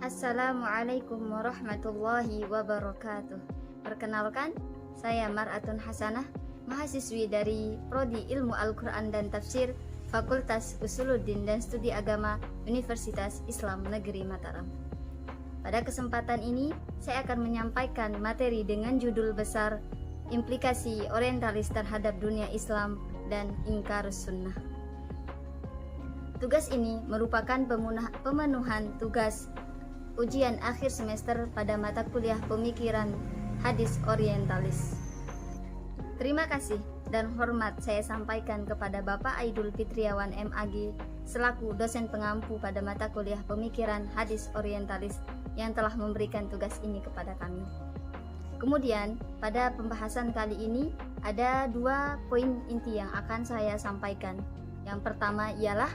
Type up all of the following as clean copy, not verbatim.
Assalamualaikum warahmatullahi wabarakatuh. Perkenalkan, saya Mar'atun Hasanah, mahasiswi dari Prodi Ilmu Al-Quran dan Tafsir Fakultas Usuluddin dan Studi Agama Universitas Islam Negeri Mataram. Pada kesempatan ini, saya akan menyampaikan materi dengan judul besar Implikasi Orientalis terhadap Dunia Islam dan Ingkar Sunnah. Tugas ini merupakan pemenuhan tugas ujian akhir semester pada mata kuliah Pemikiran Hadis Orientalis. Terima kasih dan hormat saya sampaikan kepada Bapak Aidul Fitriawan MAG selaku dosen pengampu pada mata kuliah Pemikiran Hadis Orientalis yang telah memberikan tugas ini kepada kami. Kemudian pada pembahasan kali ini ada 2 poin inti yang akan saya sampaikan. Yang pertama ialah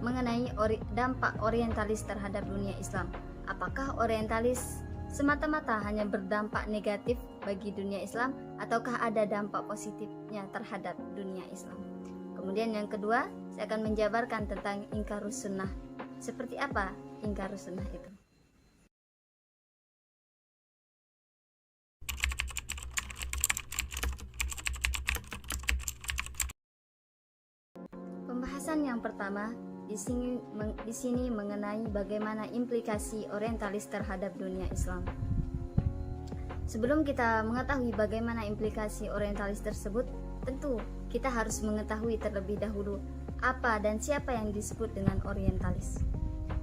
mengenai dampak orientalis terhadap dunia Islam. Apakah orientalis semata-mata hanya berdampak negatif bagi dunia Islam ataukah ada dampak positifnya terhadap dunia Islam? Kemudian yang kedua, saya akan menjabarkan tentang ingkarus sunnah. Seperti apa ingkarus sunnah itu? Pembahasan yang pertama di sini mengenai bagaimana implikasi orientalis terhadap dunia Islam. Sebelum kita mengetahui bagaimana implikasi orientalis tersebut, tentu kita harus mengetahui terlebih dahulu apa dan siapa yang disebut dengan orientalis.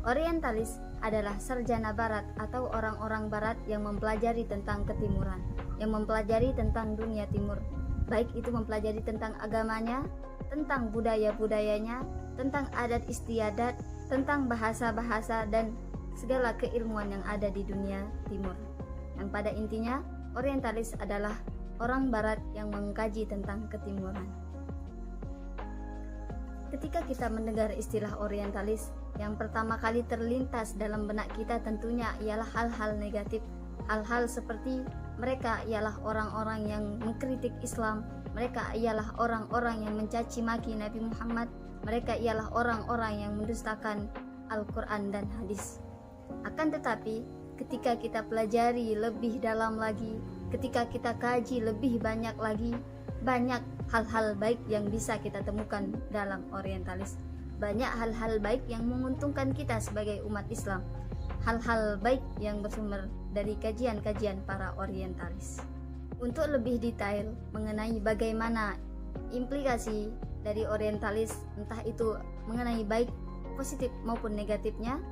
Orientalis adalah sarjana barat atau orang-orang barat yang mempelajari tentang ketimuran, yang mempelajari tentang dunia timur, baik itu mempelajari tentang agamanya, tentang budaya-budayanya, tentang adat istiadat, tentang bahasa-bahasa dan segala keilmuan yang ada di dunia timur. Yang pada intinya, orientalis adalah orang barat yang mengkaji tentang ketimuran. Ketika kita mendengar istilah orientalis, yang pertama kali terlintas dalam benak kita tentunya ialah hal-hal negatif. Hal-hal seperti mereka ialah orang-orang yang mengkritik Islam, mereka ialah orang-orang yang mencaci maki Nabi Muhammad, mereka ialah orang-orang yang mendustakan Al-Quran dan hadis. Akan tetapi, ketika kita pelajari lebih dalam lagi, ketika kita kaji lebih banyak lagi, banyak hal-hal baik yang bisa kita temukan dalam orientalis. Banyak hal-hal baik yang menguntungkan kita sebagai umat Islam. Hal-hal baik yang bersumber dari kajian-kajian para orientalis. Untuk lebih detail mengenai bagaimana implikasi dari orientalis, entah itu mengenai baik, positif maupun negatifnya,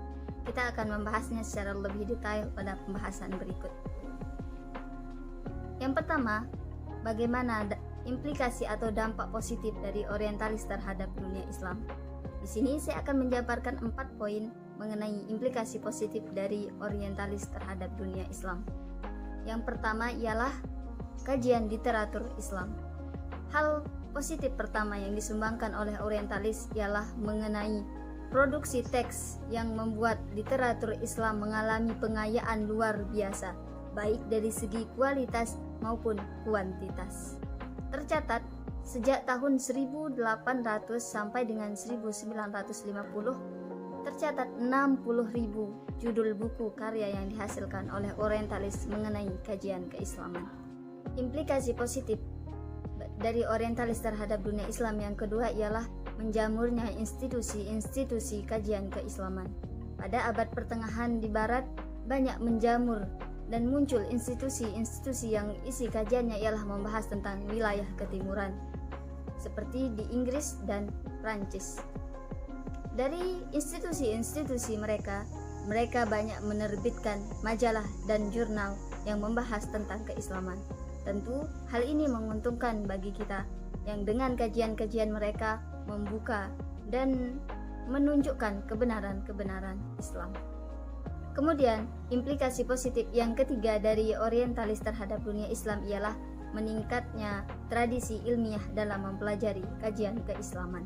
kita akan membahasnya secara lebih detail pada pembahasan berikut. Yang pertama, bagaimana implikasi atau dampak positif dari orientalis terhadap dunia Islam. Di sini saya akan menjabarkan 4 poin mengenai implikasi positif dari orientalis terhadap dunia Islam. Yang pertama ialah kajian literatur Islam. Hal positif pertama yang disumbangkan oleh orientalis ialah mengenai produksi teks yang membuat literatur Islam mengalami pengayaan luar biasa, baik dari segi kualitas maupun kuantitas. Tercatat sejak tahun 1800 sampai dengan 1950, tercatat 60.000 judul buku karya yang dihasilkan oleh orientalis mengenai kajian keislaman. Implikasi positif dari orientalis terhadap dunia Islam yang kedua ialah menjamurnya institusi-institusi kajian keislaman. Pada abad pertengahan di barat banyak menjamur dan muncul institusi-institusi yang isi kajiannya ialah membahas tentang wilayah ketimuran, seperti di Inggris dan Prancis. Dari institusi-institusi mereka banyak menerbitkan majalah dan jurnal yang membahas tentang keislaman. Tentu hal ini menguntungkan bagi kita yang dengan kajian-kajian mereka membuka dan menunjukkan kebenaran-kebenaran Islam. Kemudian, implikasi positif yang ketiga dari orientalis terhadap dunia Islam ialah meningkatnya tradisi ilmiah dalam mempelajari kajian keislaman.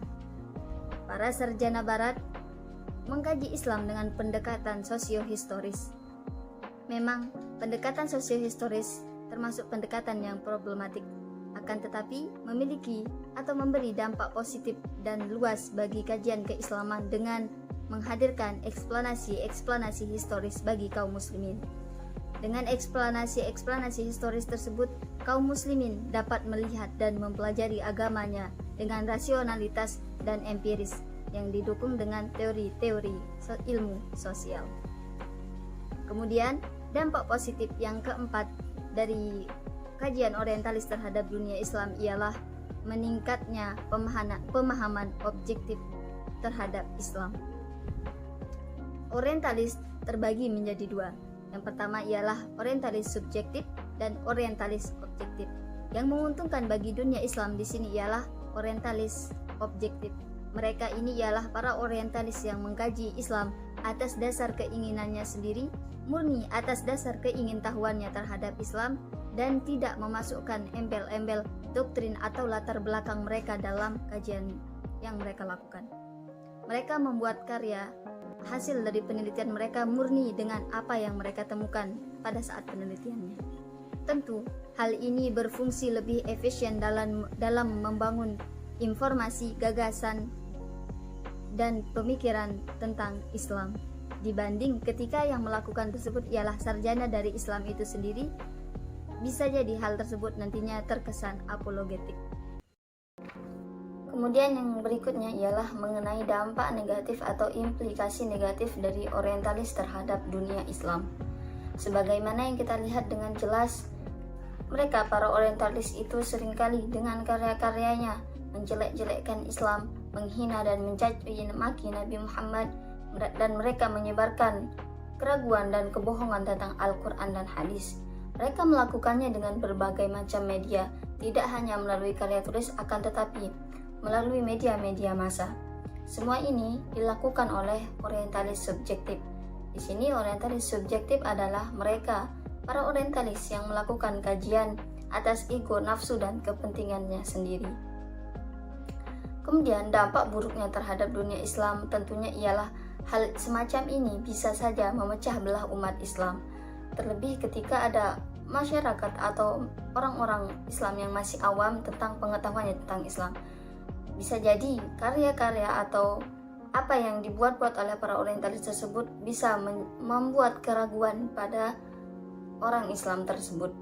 Para sarjana barat mengkaji Islam dengan pendekatan sosiohistoris. Memang, pendekatan sosiohistoris termasuk pendekatan yang problematik, akan tetapi memiliki atau memberi dampak positif dan luas bagi kajian keislaman dengan menghadirkan eksplanasi historis bagi kaum muslimin. Dengan eksplanasi historis tersebut, kaum muslimin dapat melihat dan mempelajari agamanya dengan rasionalitas dan empiris yang didukung dengan teori-teori ilmu sosial. Kemudian, dampak positif yang keempat dari kajian orientalis terhadap dunia Islam ialah meningkatnya pemahaman objektif terhadap Islam. Orientalis terbagi menjadi dua. Yang pertama ialah orientalis subjektif dan orientalis objektif. Yang menguntungkan bagi dunia Islam di sini ialah orientalis objektif. Mereka ini ialah para orientalis yang mengkaji Islam atas dasar keinginannya sendiri, murni atas dasar keingintahuannya terhadap Islam, dan tidak memasukkan embel-embel doktrin atau latar belakang mereka dalam kajian yang mereka lakukan. Mereka membuat karya hasil dari penelitian mereka murni dengan apa yang mereka temukan pada saat penelitiannya. Tentu, hal ini berfungsi lebih efisien dalam membangun informasi, gagasan, dan pemikiran tentang Islam dibanding ketika yang melakukan tersebut ialah sarjana dari Islam itu sendiri. Bisa jadi hal tersebut nantinya terkesan apologetik. Kemudian yang berikutnya ialah mengenai dampak negatif atau implikasi negatif dari orientalis terhadap dunia Islam. Sebagaimana yang kita lihat dengan jelas, mereka para orientalis itu seringkali dengan karya-karyanya menjelek-jelekkan Islam, menghina dan mencaci maki Nabi Muhammad, dan mereka menyebarkan keraguan dan kebohongan tentang Al-Quran dan hadis. Mereka melakukannya dengan berbagai macam media, tidak hanya melalui karya tulis akan tetapi melalui media-media massa. Semua ini dilakukan oleh orientalis subjektif. Di sini orientalis subjektif adalah mereka, para orientalis yang melakukan kajian atas ego, nafsu, dan kepentingannya sendiri. Kemudian dampak buruknya terhadap dunia Islam tentunya ialah hal semacam ini bisa saja memecah belah umat Islam. Terlebih ketika ada masyarakat atau orang-orang Islam yang masih awam tentang pengetahuannya tentang Islam. Bisa jadi karya-karya atau apa yang dibuat-buat oleh para orientalis tersebut bisa membuat keraguan pada orang Islam tersebut.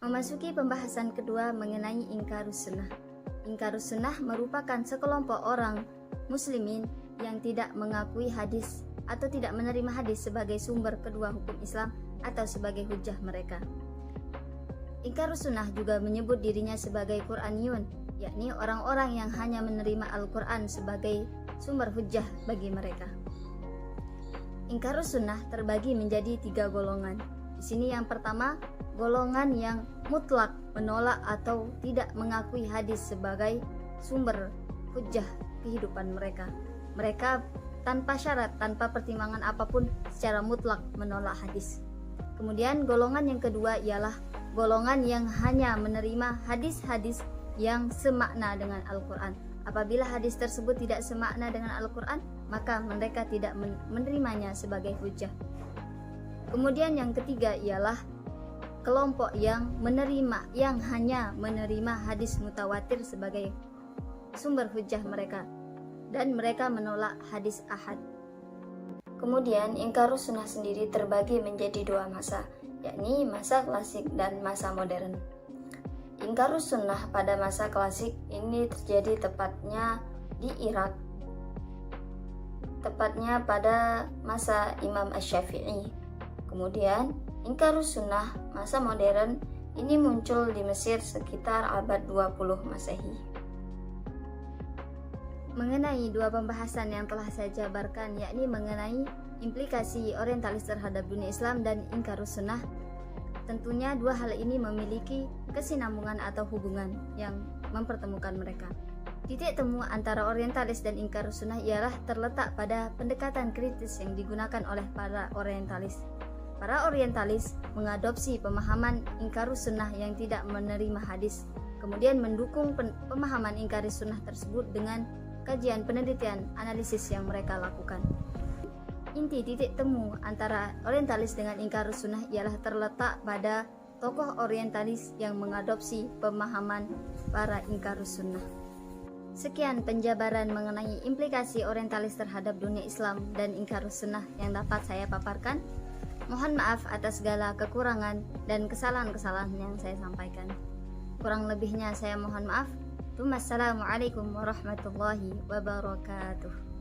Memasuki pembahasan kedua mengenai ingkarus sunnah. Ingkarus sunnah merupakan sekelompok orang muslimin yang tidak mengakui hadis atau tidak menerima hadis sebagai sumber kedua hukum Islam atau sebagai hujjah mereka. Ingkarus sunnah juga menyebut dirinya sebagai Qur'aniyun, yakni orang-orang yang hanya menerima Al-Quran sebagai sumber hujjah bagi mereka. Ingkarus sunnah terbagi menjadi 3 golongan. Di sini yang pertama, golongan yang mutlak menolak atau tidak mengakui hadis sebagai sumber hujjah kehidupan mereka. Mereka tanpa syarat, tanpa pertimbangan apapun, secara mutlak menolak hadis. Kemudian golongan yang kedua ialah golongan yang hanya menerima hadis-hadis yang semakna dengan Al-Quran. Apabila hadis tersebut tidak semakna dengan Al-Quran, maka mereka tidak menerimanya sebagai hujjah. Kemudian yang ketiga ialah kelompok yang hanya menerima hadis mutawatir sebagai sumber hujjah mereka, dan mereka menolak hadis ahad. Kemudian ingkarus sunnah sendiri terbagi menjadi 2 masa, yakni masa klasik dan masa modern. Ingkarus sunnah pada masa klasik ini terjadi tepatnya di Irak, tepatnya pada masa Imam Asy-Syafi'i. Kemudian ingkarus sunnah masa modern ini muncul di Mesir sekitar abad 20 Masehi. Mengenai 2 pembahasan yang telah saya jabarkan, yakni mengenai implikasi orientalis terhadap dunia Islam dan ingkarus sunnah, tentunya 2 hal ini memiliki kesinambungan atau hubungan yang mempertemukan mereka. Titik temu antara orientalis dan ingkarus sunnah ialah terletak pada pendekatan kritis yang digunakan oleh para orientalis. Para orientalis mengadopsi pemahaman ingkarus sunnah yang tidak menerima hadis, kemudian mendukung pemahaman ingkarus sunnah tersebut dengan kajian, penelitian, analisis yang mereka lakukan. Inti titik temu antara orientalis dengan ingkarus sunnah ialah terletak pada tokoh orientalis yang mengadopsi pemahaman para ingkarus sunnah. Sekian penjabaran mengenai implikasi orientalis terhadap dunia Islam dan ingkarus sunnah yang dapat saya paparkan. Mohon maaf atas segala kekurangan dan kesalahan-kesalahan yang saya sampaikan. Kurang lebihnya saya mohon maaf. Wassalamualaikum warahmatullahi wabarakatuh.